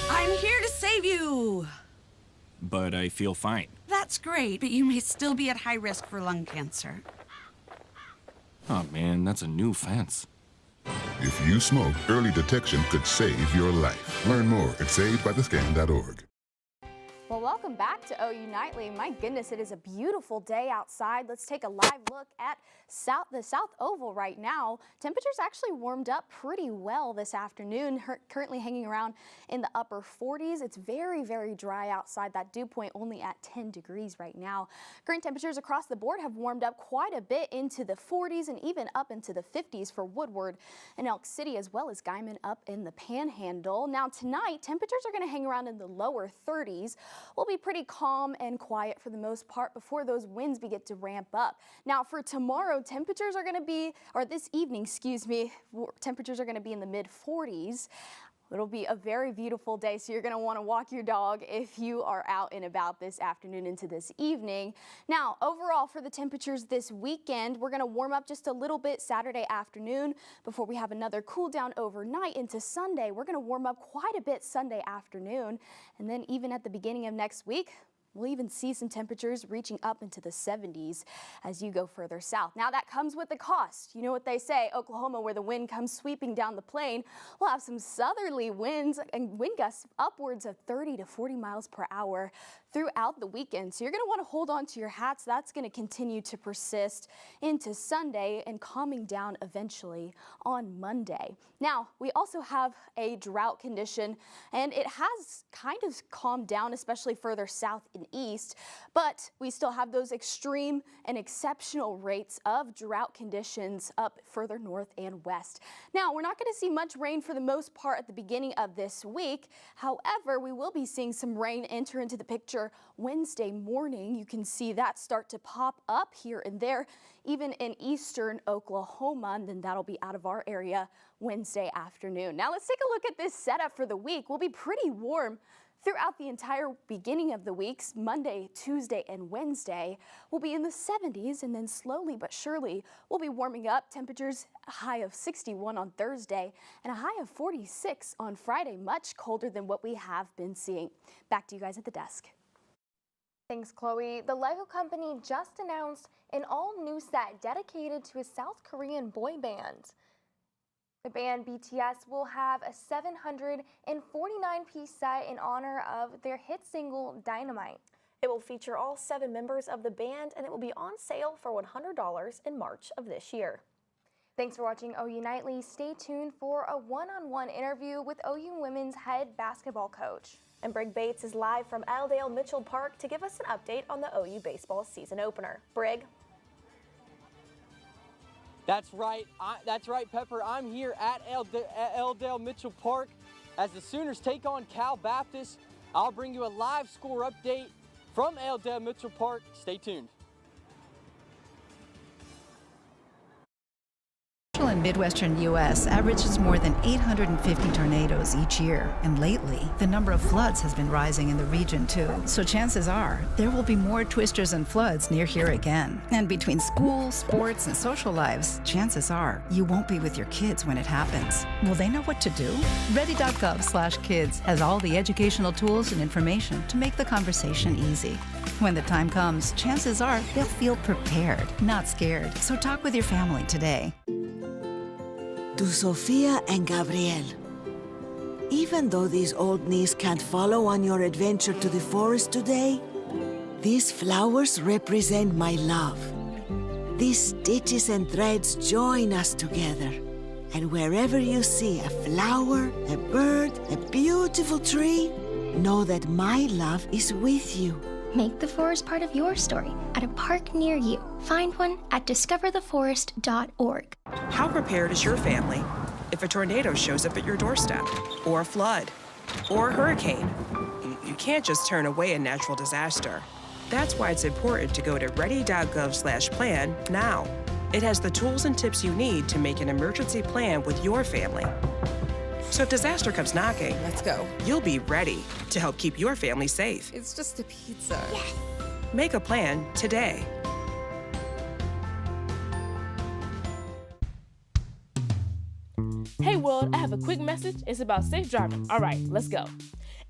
I'm here to save you! But I feel fine. That's great, but you may still be at high risk for lung cancer. Oh man, that's a new fence. If you smoke, early detection could save your life. Learn more at savedbythescan.org. Well, welcome back to OU Nightly. My goodness, it is a beautiful day outside. Let's take a live look at the South Oval right now. Temperatures actually warmed up pretty well this afternoon, currently hanging around in the upper 40s. It's very, very dry outside. That dew point only at 10 degrees right now. Current temperatures across the board have warmed up quite a bit into the 40s and even up into the 50s for Woodward and Elk City, as well as Guyman up in the Panhandle. Now tonight, temperatures are going to hang around in the lower 30s. We'll be pretty calm and quiet for the most part before those winds begin to ramp up. Now for tomorrow, temperatures are going to be, or this evening, excuse me, temperatures are going to be in the mid 40s. It'll be a very beautiful day, so you're going to want to walk your dog if you are out and about this afternoon into this evening. Now, overall for the temperatures this weekend, we're going to warm up just a little bit Saturday afternoon before we have another cool down overnight into Sunday. We're going to warm up quite a bit Sunday afternoon, and then even at the beginning of next week, we'll even see some temperatures reaching up into the 70s as you go further south. Now that comes with the cost. You know what they say, Oklahoma, where the wind comes sweeping down the plain, will have some southerly winds and wind gusts upwards of 30 to 40 miles per hour throughout the weekend. So you're going to want to hold on to your hats. That's going to continue to persist into Sunday and calming down eventually on Monday. Now, we also have a drought condition, and it has kind of calmed down, especially further south and east, but we still have those extreme and exceptional rates of drought conditions up further north and west. Now, we're not going to see much rain for the most part at the beginning of this week. However, we will be seeing some rain enter into the picture Wednesday morning. You can see that start to pop up here and there, even in eastern Oklahoma, and then that'll be out of our area Wednesday afternoon. Now let's take a look at this setup for the week. We'll be pretty warm throughout the entire beginning of the weeks. Monday, Tuesday, and Wednesday will be in the 70s, and then slowly but surely we'll be warming up. Temperatures a high of 61 on Thursday and a high of 46 on Friday, much colder than what we have been seeing. Back to you guys at the desk. Thanks, Chloe. The Lego company just announced an all-new set dedicated to a South Korean boy band. The band BTS will have a 749-piece set in honor of their hit single, Dynamite. It will feature all 7 members of the band, and it will be on sale for $100 in March of this year. Thanks for watching OU Nightly. Stay tuned for a one-on-one interview with OU women's head basketball coach. And Brig Bates is live from Allendale Mitchell Park to give us an update on the OU baseball season opener. Brig? That's right, Pepper. I'm here at Allendale Mitchell Park as the Sooners take on Cal Baptist. I'll bring you a live score update from Allendale Mitchell Park. Stay tuned. Central and Midwestern U.S. averages more than 850 tornadoes each year, and lately, the number of floods has been rising in the region too. So chances are, there will be more twisters and floods near here again. And between school, sports, and social lives, chances are, you won't be with your kids when it happens. Will they know what to do? Ready.gov/kids has all the educational tools and information to make the conversation easy. When the time comes, chances are they'll feel prepared, not scared. So talk with your family today. To Sofia and Gabriel. Even though these old knees can't follow on your adventure to the forest today, these flowers represent my love. These stitches and threads join us together. And wherever you see a flower, a bird, a beautiful tree, know that my love is with you. Make the forest part of your story at a park near you. Find one at discovertheforest.org. How prepared is your family if a tornado shows up at your doorstep, or a flood, or a hurricane? You can't just turn away a natural disaster. That's why it's important to go to ready.gov/plan now. It has the tools and tips you need to make an emergency plan with your family. So if disaster comes knocking, let's go. You'll be ready to help keep your family safe. It's just a pizza. Yes. Make a plan today. Hey world, I have a quick message. It's about safe driving. All right, let's go.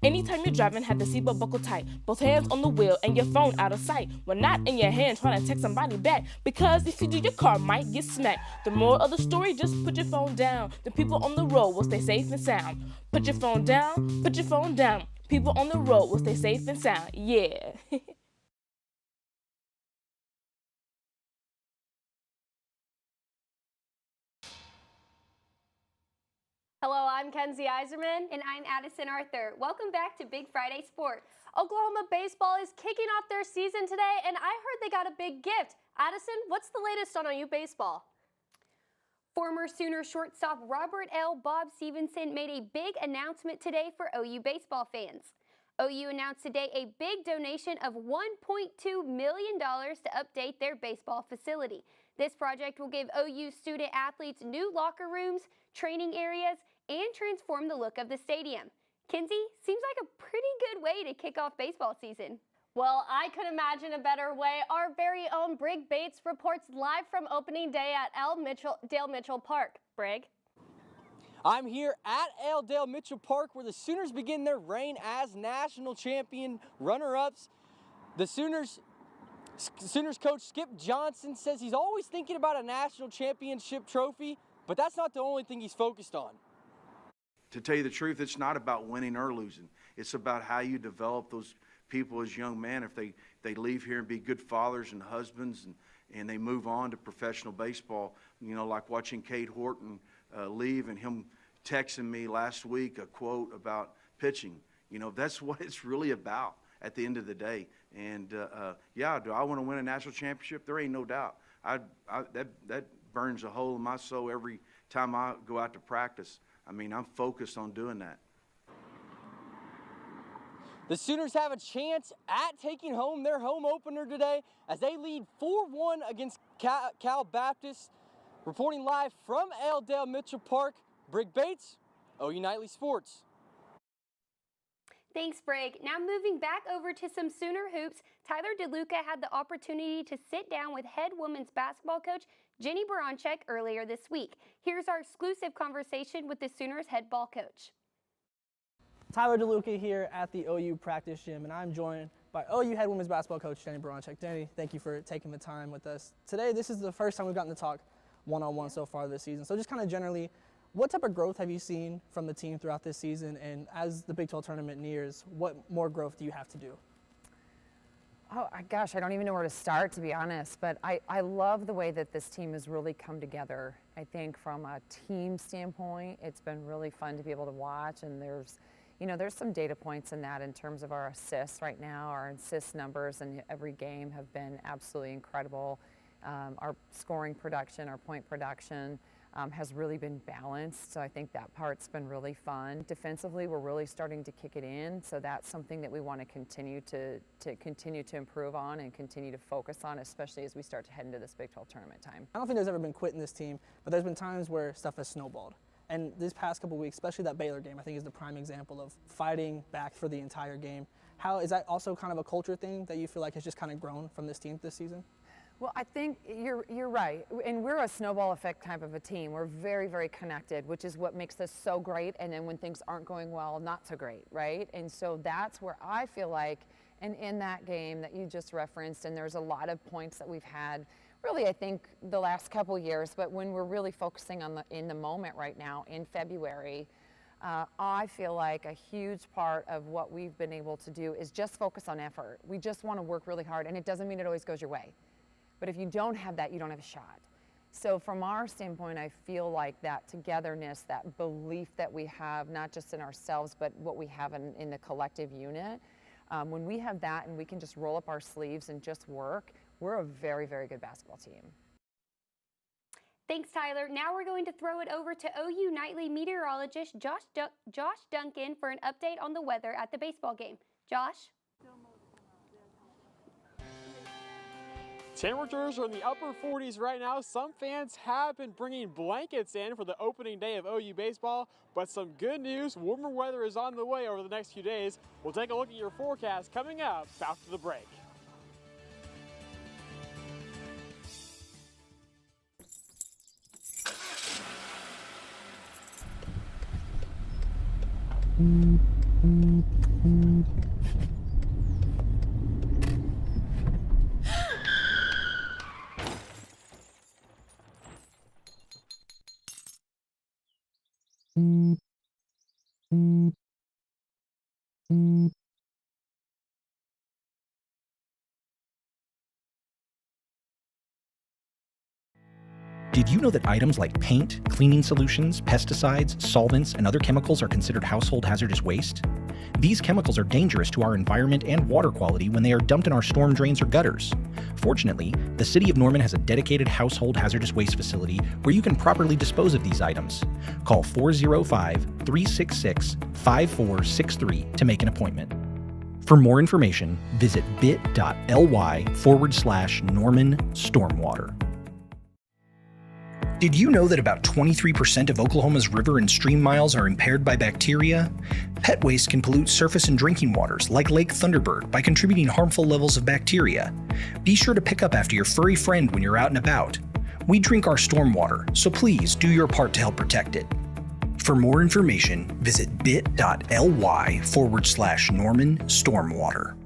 Anytime you're driving, have the seatbelt buckled tight. Both hands on the wheel and your phone out of sight. When not in your hand trying to text somebody back. Because if you do, your car might get smacked. The moral of the story, just put your phone down. The people on the road will stay safe and sound. Put your phone down, put your phone down. People on the road will stay safe and sound. Yeah. Hello, I'm Kenzie Eiserman. And I'm Addison Arthur. Welcome back to Big Friday Sports. Oklahoma baseball is kicking off their season today, and I heard they got a big gift. Addison, what's the latest on OU baseball? Former Sooner shortstop Robert L. Bob Stevenson made a big announcement today for OU baseball fans. OU announced today a big donation of $1.2 million to update their baseball facility. This project will give OU student athletes new locker rooms, training areas, and transform the look of the stadium. Kinsey, seems like a pretty good way to kick off baseball season. Well, I could imagine a better way. Our very own Brig Bates reports live from opening day at Dale Mitchell Park. Brig? I'm here at Allendale Mitchell Park where the Sooners begin their reign as national champion runner-ups. The Sooners coach Skip Johnson says he's always thinking about a national championship trophy, but that's not the only thing he's focused on. To tell you the truth, it's not about winning or losing. It's about how you develop those people as young men. If they leave here and be good fathers and husbands and they move on to professional baseball, you know, like watching Cade Horton leave and him texting me last week a quote about pitching. You know, that's what it's really about at the end of the day. And yeah, do I want to win a national championship? There ain't no doubt. That burns a hole in my soul every time I go out to practice. I mean, I'm focused on doing that. The Sooners have a chance at taking home their home opener today as they lead 4-1 against Cal Baptist. Reporting live from Allendale Mitchell Park, Brig Bates, OU Nightly Sports. Thanks, Brig. Now moving back over to some Sooner hoops, Tyler DeLuca had the opportunity to sit down with head women's basketball coach Jenny Baranczyk earlier this week. Here's our exclusive conversation with the Sooners head ball coach. Tyler DeLuca here at the OU practice gym, and I'm joined by OU head women's basketball coach Jenny Baranczyk. Jenny, thank you for taking the time with us today. This is the first time we've gotten to talk one-on-one so far this season. So just kind of generally, what type of growth have you seen from the team throughout this season? And as the Big 12 tournament nears, what more growth do you have to do? Oh, gosh, I don't even know where to start, to be honest, but I love the way that this team has really come together. I think from a team standpoint, it's been really fun to be able to watch, and there's some data points in that in terms of our assists right now. Our assist numbers in every game have been absolutely incredible. Our scoring production, our point production has really been balanced, so I think that part's been really fun. Defensively, we're really starting to kick it in, so that's something that we want to continue to improve on and continue to focus on, especially as we start to head into this Big 12 tournament time. I don't think there's ever been quit in this team, but there's been times where stuff has snowballed. And this past couple weeks, especially that Baylor game, I think is the prime example of fighting back for the entire game. How is that also kind of a culture thing that you feel like has just kind of grown from this team this season? Well, I think you're right, and we're a snowball effect type of a team. We're very, very connected, which is what makes us so great, and then when things aren't going well, not so great, right? And so that's where I feel like, and in that game that you just referenced, and there's a lot of points that we've had, really I think the last couple years, but when we're really focusing on in the moment right now, in February, I feel like a huge part of what we've been able to do is just focus on effort. We just want to work really hard, and it doesn't mean it always goes your way. But if you don't have that, you don't have a shot. So from our standpoint, I feel like that togetherness, that belief that we have, not just in ourselves, but what we have in the collective unit, when we have that and we can just roll up our sleeves and just work, we're a very, very good basketball team. Thanks, Tyler. Now we're going to throw it over to OU Nightly meteorologist Josh Duncan for an update on the weather at the baseball game. Josh? Temperatures are in the upper 40s right now. Some fans have been bringing blankets in for the opening day of OU baseball, but some good news, warmer weather is on the way over the next few days. We'll take a look at your forecast coming up after the break. Did you know that items like paint, cleaning solutions, pesticides, solvents, and other chemicals are considered household hazardous waste? These chemicals are dangerous to our environment and water quality when they are dumped in our storm drains or gutters. Fortunately, the City of Norman has a dedicated household hazardous waste facility where you can properly dispose of these items. Call 405-366-5463 to make an appointment. For more information, visit bit.ly/Norman Stormwater. Did you know that about 23% of Oklahoma's river and stream miles are impaired by bacteria? Pet waste can pollute surface and drinking waters like Lake Thunderbird by contributing harmful levels of bacteria. Be sure to pick up after your furry friend when you're out and about. We drink our stormwater, so please do your part to help protect it. For more information, visit bit.ly/Norman Stormwater.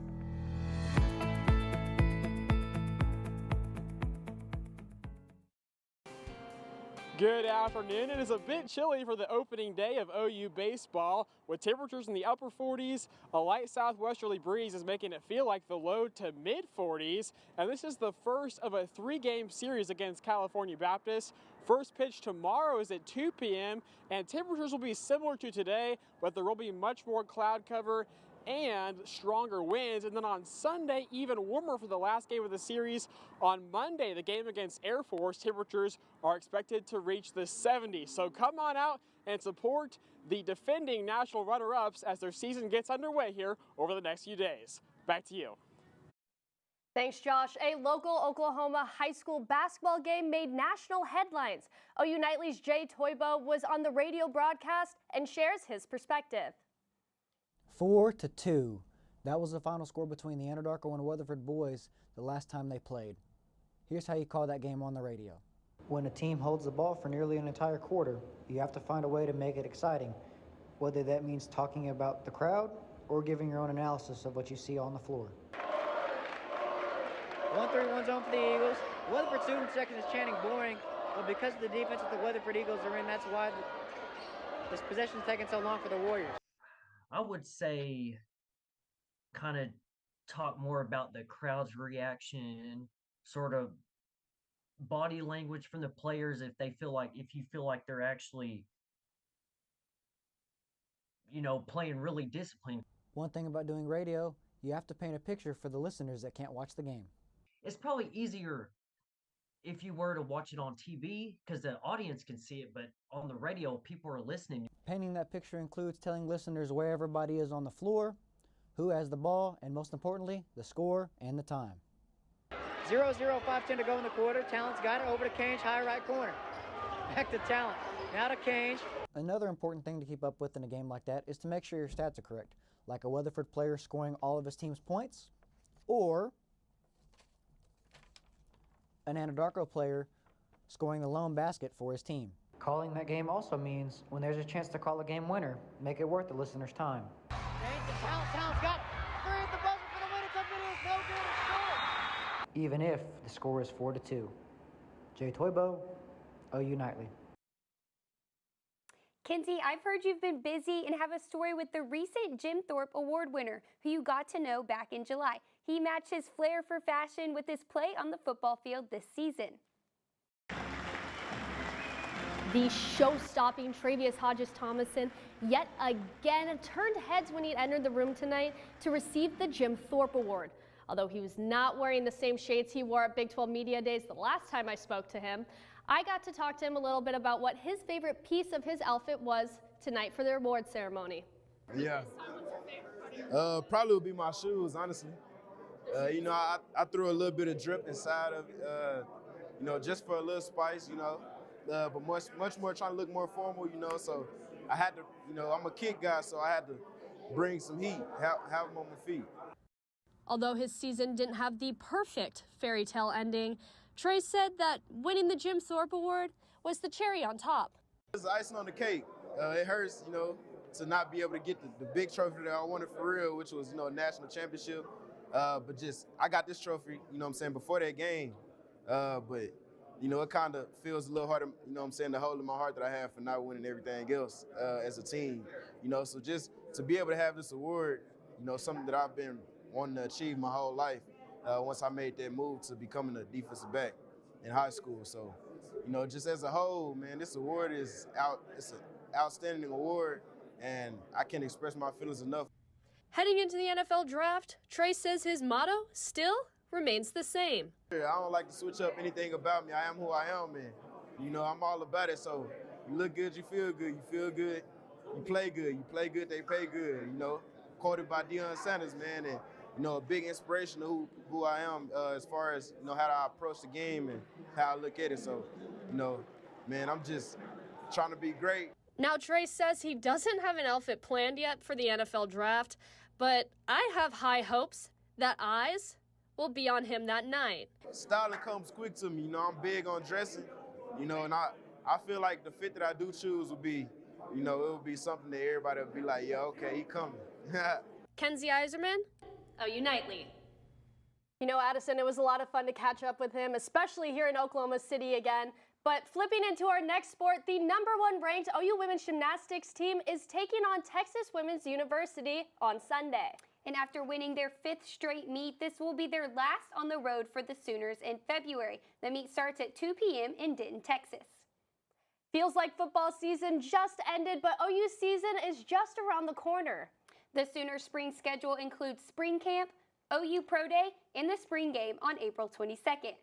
Good afternoon. It is a bit chilly for the opening day of OU baseball. With temperatures in the upper 40s, a light southwesterly breeze is making it feel like the low to mid 40s. And this is the first of a 3-game series against California Baptist. First pitch tomorrow is at 2 p.m. and temperatures will be similar to today, but there will be much more cloud cover and stronger winds. And then on Sunday, even warmer for the last game of the series. On Monday, the game against Air Force, temperatures are expected to reach the 70s. So come on out and support the defending national runner-ups as their season gets underway here over the next few days. Back to you. Thanks, Josh. A local Oklahoma high school basketball game made national headlines. OU Nightly's Jay Toibo was on the radio broadcast and shares his perspective. 4-2. That was the final score between the Anadarko and Weatherford boys the last time they played. Here's how you call that game on the radio. When a team holds the ball for nearly an entire quarter, you have to find a way to make it exciting, whether that means talking about the crowd or giving your own analysis of what you see on the floor. 1-3-1 zone for the Eagles. Weatherford student section is chanting boring, but because of the defense that the Weatherford Eagles are in, that's why this possession is taking so long for the Warriors. I would say kind of talk more about the crowd's reaction, sort of body language from the players if you feel like they're actually, playing really disciplined. One thing about doing radio, you have to paint a picture for the listeners that can't watch the game. It's probably easier if you were to watch it on TV because the audience can see it, but on the radio, people are listening. Painting that picture includes telling listeners where everybody is on the floor, who has the ball, and most importantly, the score and the time. 0-0, 5:10 to go in the quarter. Talent's got it over to Cange, high right corner. Back to Talent. Now to Cange. Another important thing to keep up with in a game like that is to make sure your stats are correct, like a Weatherford player scoring all of his team's points, or an Anadarko player scoring the lone basket for his team. Calling that game also means when there's a chance to call a game winner, make it worth the listener's time. Talent's got three at the buzzer for the win. It's up, it is no good, it's scored. Even if the score is 4-2. Jay Toibo, OU Nightly. Kenzie, I've heard you've been busy and have a story with the recent Jim Thorpe Award winner, who you got to know back in July. He matched his flair for fashion with his play on the football field this season. The show-stopping Travius Hodges-Thomason yet again turned heads when he entered the room tonight to receive the Jim Thorpe Award. Although he was not wearing the same shades he wore at Big 12 Media Days the last time I spoke to him, I got to talk to him a little bit about what his favorite piece of his outfit was tonight for the award ceremony. Yeah, probably would be my shoes, honestly. I threw a little bit of drip inside of it, just for a little spice, but much more trying to look more formal, so I had to, I'm a kick guy, so I had to bring some heat, have them on my feet. Although his season didn't have the perfect fairy tale ending, Trey said that winning the Jim Thorpe Award was the cherry on top. It's icing on the cake. It hurts, to not be able to get the big trophy that I wanted for real, which was, a national championship. But I got this trophy, before that game. But, it kind of feels a little harder, the hole in my heart that I have for not winning everything else as a team. So just to be able to have this award, something that I've been wanting to achieve my whole life once I made that move to becoming a defensive back in high school. So, just as a whole, man, this award it's an outstanding award, and I can't express my feelings enough. Heading into the NFL draft, Trey says his motto still remains the same. I don't like to switch up anything about me. I am who I am, and, I'm all about it. So you look good, you feel good. You feel good, you play good. You play good, they pay good, Quoted by Deion Sanders, man, and, a big inspiration to who I am as far as, how I approach the game and how I look at it. So, man, I'm just trying to be great. Now, Trey says he doesn't have an outfit planned yet for the NFL draft, but I have high hopes that eyes will be on him that night. Styling comes quick to me. I'm big on dressing, and I feel like the fit that I do choose will be, it will be something that everybody will be like, yeah, okay, he coming. Kenzie Iserman, OU Nightly. Addison, it was a lot of fun to catch up with him, especially here in Oklahoma City again. But flipping into our next sport, the #1 ranked OU women's gymnastics team is taking on Texas Women's University on Sunday. And after winning their 5th straight meet, this will be their last on the road for the Sooners in February. The meet starts at 2 p.m. in Denton, Texas. Feels like football season just ended, but OU season is just around the corner. The Sooners' spring schedule includes spring camp, OU Pro Day, and the spring game on April 22nd.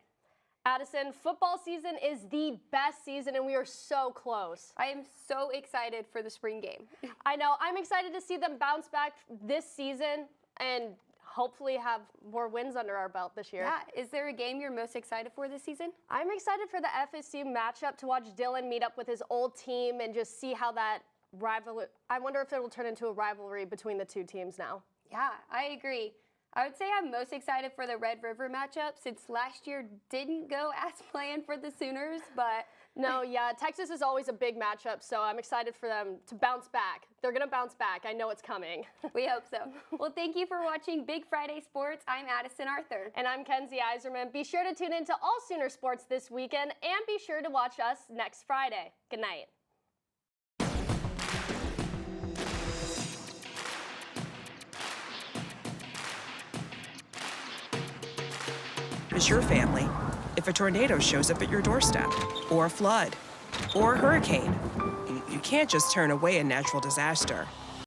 Addison, football season is the best season, and we are so close. I am so excited for the spring game. I know. I'm excited to see them bounce back this season and hopefully have more wins under our belt this year. Yeah. Is there a game you're most excited for this season? I'm excited for the FSU matchup, to watch Dylan meet up with his old team and just see how that rivalry. I wonder if it will turn into a rivalry between the two teams now. Yeah, I agree. I would say I'm most excited for the Red River matchup, since last year didn't go as planned for the Sooners, but... No, yeah, Texas is always a big matchup, so I'm excited for them to bounce back. They're going to bounce back. I know it's coming. We hope so. Well, thank you for watching Big Friday Sports. I'm Addison Arthur. And I'm Kenzie Iserman. Be sure to tune into all Sooner sports this weekend, and be sure to watch us next Friday. Good night. is your family if a tornado shows up at your doorstep, or a flood, or a hurricane. You can't just turn away a natural disaster.